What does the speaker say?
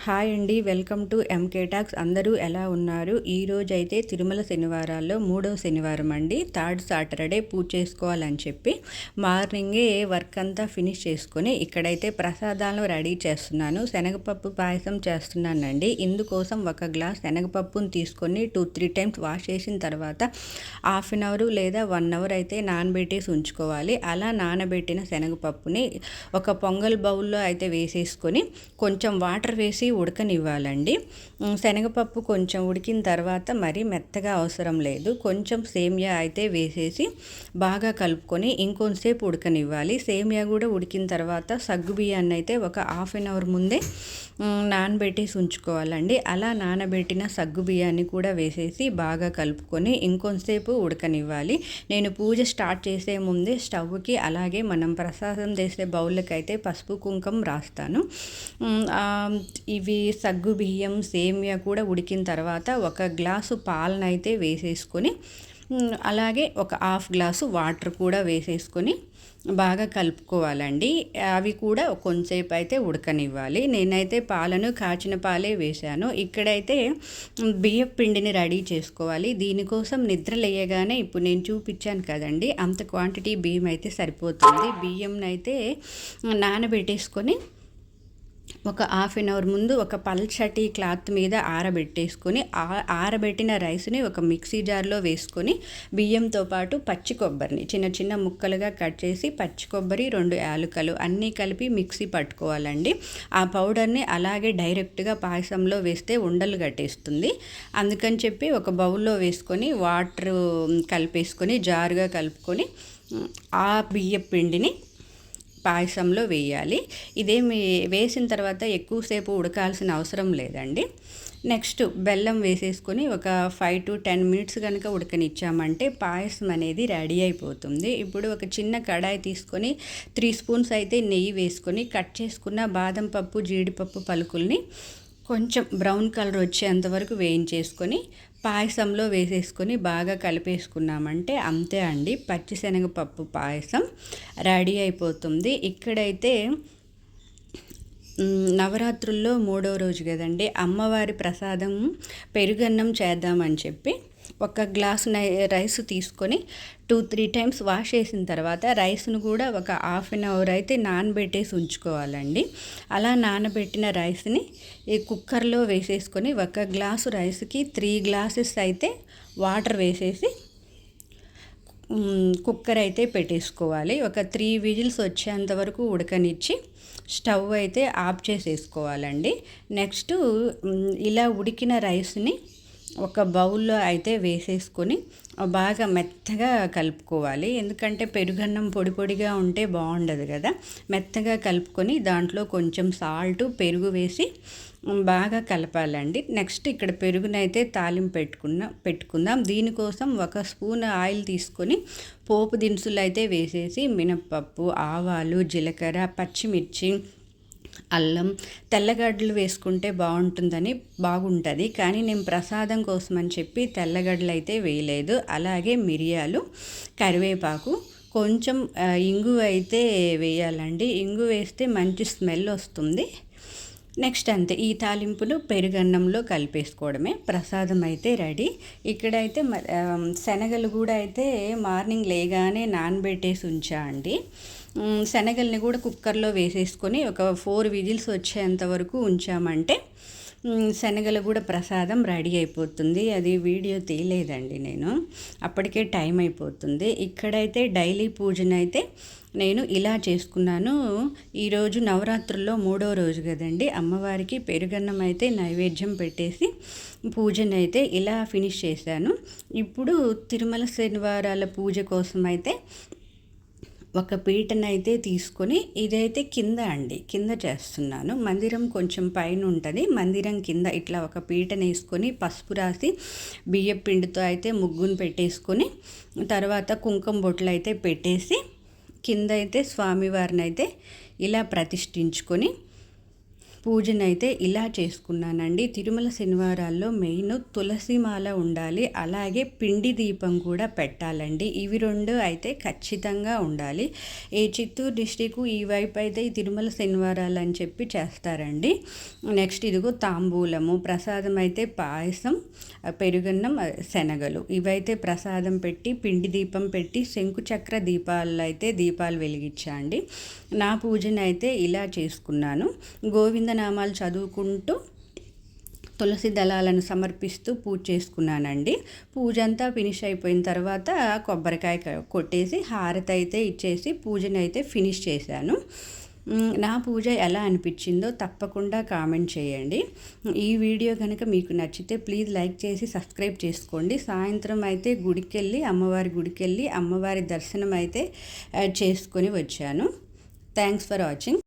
Hi అండి, welcome to MK talks. అందరూ ఎలా ఉన్నారు? ఈరోజు అయితే తిరుమల శనివారాల్లో మూడవ శనివారం అండి. థర్డ్ సాటర్డే పూజ చేసుకోవాలని చెప్పి మార్నింగే వర్క్ అంతా ఫినిష్ చేసుకొని ఇక్కడైతే ప్రసాదాలు రెడీ చేస్తున్నాను. శనగపప్పు పాయసం చేస్తున్నానండి. ఇందుకోసం ఒక గ్లాస్ శనగపప్పును తీసుకొని 2-3 టైమ్స్ వాష్ చేసిన తర్వాత హాఫ్ అన్ అవర్ లేదా 1 అవర్ అయితే నానబెట్టేసి ఉంచుకోవాలి. అలా నానబెట్టిన శనగపప్పుని ఒక పొంగల్ బౌల్లో అయితే వేసేసుకొని కొంచెం వాటర్ వేసి ఉడకనివ్వాలండి. శనగపప్పు కొంచెం ఉడికిన తర్వాత మరీ మెత్తగా అవసరం లేదు. కొంచెం సేమియా అయితే వేసేసి బాగా కలుపుకొని ఇంకొంతసేపు ఉడకనివ్వాలి. సేమియా కూడా ఉడికిన తర్వాత సగ్గుబియ్యాన్ని అయితే ఒక హాఫ్ అన్ అవర్ ముందే నానబెట్టేసి ఉంచుకోవాలండి. అలా నానబెట్టిన సగ్గుబియ్యాన్ని కూడా వేసేసి బాగా కలుపుకొని ఇంకొంతసేపు ఉడకనివ్వాలి. నేను పూజ స్టార్ట్ చేసే ముందే స్టవ్కి అలాగే మనం ప్రసాదం చేసే బౌల్కి అయితే పసుపు కుంకుమ రాస్తాను. ఇవి సగ్గు బియ్యం సేమియా కూడా ఉడికిన తర్వాత ఒక గ్లాసు పాలనైతే వేసేసుకొని అలాగే ఒక హాఫ్ గ్లాసు వాటర్ కూడా వేసేసుకొని బాగా కలుపుకోవాలండి. అవి కూడా కొంచెంసేపు అయితే ఉడకనివ్వాలి. నేనైతే పాలను కాచిన పాలే వేశాను. ఇక్కడైతే బియ్యం పిండిని రెడీ చేసుకోవాలి. దీనికోసం నిద్ర లేయగానే ఇప్పుడు నేను చూపించాను కదండి, అంత క్వాంటిటీ బియ్యం అయితే సరిపోతుంది. బియ్యంనైతే అయితే నానబెట్టేసుకొని ఒక హాఫ్ అన్ అవర్ ముందు ఒక పల్చటి క్లాత్ మీద ఆరబెట్టేసుకొని ఆరబెట్టిన రైస్ని ఒక మిక్సీ జార్లో వేసుకొని బియ్యంతో పాటు పచ్చి కొబ్బరిని చిన్న చిన్న ముక్కలుగా కట్ చేసి పచ్చి కొబ్బరి 2 యాలకులు అన్నీ కలిపి మిక్సీ పట్టుకోవాలండి. ఆ పౌడర్ని అలాగే డైరెక్ట్గా పాయసంలో వేస్తే ఉండలు కట్టేస్తుంది. అందుకని చెప్పి ఒక బౌల్లో వేసుకొని వాటర్ కలిపేసుకొని జారుగా కలుపుకొని ఆ బియ్యం పిండిని పాయసంలో వేయాలి. ఇదేమి వేసిన తర్వాత ఎక్కువసేపు ఉడకాల్సిన అవసరం లేదండి. నెక్స్ట్ బెల్లం వేసేసుకొని ఒక 5-10 మినిట్స్ కనుక ఉడకనిచ్చామంటే పాయసం అనేది రెడీ అయిపోతుంది. ఇప్పుడు ఒక చిన్న కడాయి తీసుకొని 3 స్పూన్స్ అయితే నెయ్యి వేసుకొని కట్ చేసుకున్న బాదం పప్పు జీడిపప్పు పలుకుల్ని కొంచెం బ్రౌన్ కలర్ వచ్చేంతవరకు వేయించేసుకొని పాయసంలో వేసేసుకొని బాగా కలిపేసుకున్నామంటే అంతే అండి, పచ్చిశనగపప్పు పాయసం రెడీ అయిపోతుంది. ఇక్కడైతే నవరాత్రుల్లో 3వ రోజు కదండి, అమ్మవారి ప్రసాదం పెరుగన్నం చేద్దామని చెప్పి ఒక గ్లాస్ రైస్ తీసుకొని 2-3 టైమ్స్ వాష్ చేసిన తర్వాత రైస్ను కూడా ఒక హాఫ్ అన్ అవర్ అయితే నానబెట్టేసి ఉంచుకోవాలండి. అలా నానబెట్టిన రైస్ని ఈ కుక్కర్లో వేసేసుకొని ఒక గ్లాసు రైస్కి 3 గ్లాసెస్ అయితే వాటర్ వేసేసి కుక్కర్ అయితే పెట్టేసుకోవాలి. ఒక 3 విజిల్స్ వచ్చేంత వరకు ఉడకనిచ్చి స్టవ్ అయితే ఆఫ్ చేసేసుకోవాలండి. నెక్స్ట్ ఇలా ఉడికిన రైస్ని ఒక బౌల్లో అయితే వేసేసుకొని బాగా మెత్తగా కలుపుకోవాలి. ఎందుకంటే పెరుగన్నం పొడి పొడిగా ఉంటే బాగుండదు కదా. మెత్తగా కలుపుకొని దాంట్లో కొంచెం సాల్ట్ పెరుగు వేసి బాగా కలపాలండి. నెక్స్ట్ ఇక్కడ పెరుగునైతే తాలింపు పెట్టుకుందాం. దీనికోసం 1 స్పూన్ ఆయిల్ తీసుకొని పోపు దినుసులు అయితే వేసేసి మినప్పప్పు, ఆవాలు, జీలకర్ర, పచ్చిమిర్చి, అల్లం, తెల్లగడ్డలు వేసుకుంటే బాగుంటుంది. కానీ నేను ప్రసాదం కోసం అని చెప్పి తెల్లగడ్డలు అయితే వేయలేదు. అలాగే మిరియాలు, కరివేపాకు, కొంచెం ఇంగువ అయితే వేయాలండి. ఇంగు వేస్తే మంచి స్మెల్ వస్తుంది. నెక్స్ట్ అంతే, ఈ తాలింపులు పెరుగన్నంలో కలిపేసుకోవడమే. ప్రసాదం అయితే రెడీ. ఇక్కడైతే శనగలు కూడా అయితే మార్నింగ్ లేగానే నానబెట్టేసి ఉంచా అండి. శనగల్ని కూడా కుక్కర్లో వేసేసుకొని ఒక 4 విజిల్స్ వచ్చేంత వరకు ఉంచామంటే శనగలు కూడా ప్రసాదం రెడీ అయిపోతుంది. అది వీడియో తీయలేదండి నేను, అప్పటికే టైం అయిపోతుంది. ఇక్కడైతే డైలీ పూజనైతే నేను ఇలా చేసుకున్నాను. ఈరోజు నవరాత్రుల్లో 3వ రోజు కదండి, అమ్మవారికి పెరుగన్నం అయితే నైవేద్యం పెట్టేసి పూజనైతే ఇలా ఫినిష్ చేశాను. ఇప్పుడు తిరుమల శనివారాల పూజ కోసం అయితే ఒక పీటనైతే తీసుకొని, ఇదైతే కింద చేస్తున్నాను. మందిరం కొంచెం పైన ఉంటుంది, మందిరం కింద ఇట్లా ఒక పీటను వేసుకొని పసుపు రాసి బియ్యం పిండితో అయితే ముగ్గును పెట్టేసుకొని తర్వాత కుంకుమ బొట్లు అయితే పెట్టేసి కింద అయితే స్వామివారిని అయితే ఇలా ప్రతిష్ఠించుకొని పూజనైతే ఇలా చేసుకున్నానండి. తిరుమల శనివారాల్లో మెయిన్ తులసి మాల ఉండాలి, అలాగే పిండి దీపం కూడా పెట్టాలండి. ఇవి రెండు అయితే ఖచ్చితంగా ఉండాలి. ఏ చిత్తూరు డిస్టిక్ ఈ వైపు అయితే ఈ తిరుమల శనివారాలు అని చెప్పి చేస్తారండి. నెక్స్ట్ ఇదిగో తాంబూలము, ప్రసాదం అయితే పాయసం, పెరుగన్నం, శనగలు ఇవైతే ప్రసాదం పెట్టి పిండి దీపం పెట్టి శంకుచక్ర దీపాలు అయితే దీపాలు వెలిగించా అండి. నా పూజనైతే ఇలా చేసుకున్నాను. గోవిందనామాలు చదువుకుంటూ తులసి దళాలను సమర్పిస్తూ పూజ చేసుకున్నానండి. పూజ అంతా ఫినిష్ అయిపోయిన తర్వాత కొబ్బరికాయ కొట్టేసి హారతి అయితే ఇచ్చేసి పూజనైతే ఫినిష్ చేశాను. నా పూజ ఎలా అనిపించిందో తప్పకుండా కామెంట్ చేయండి. ఈ వీడియో కనుక మీకు నచ్చితే ప్లీజ్ లైక్ చేసి సబ్స్క్రైబ్ చేసుకోండి. సాయంత్రం అయితే అమ్మవారి గుడికి వెళ్ళి అమ్మవారి దర్శనం అయితే చేసుకొని వచ్చాను. Thanks for watching.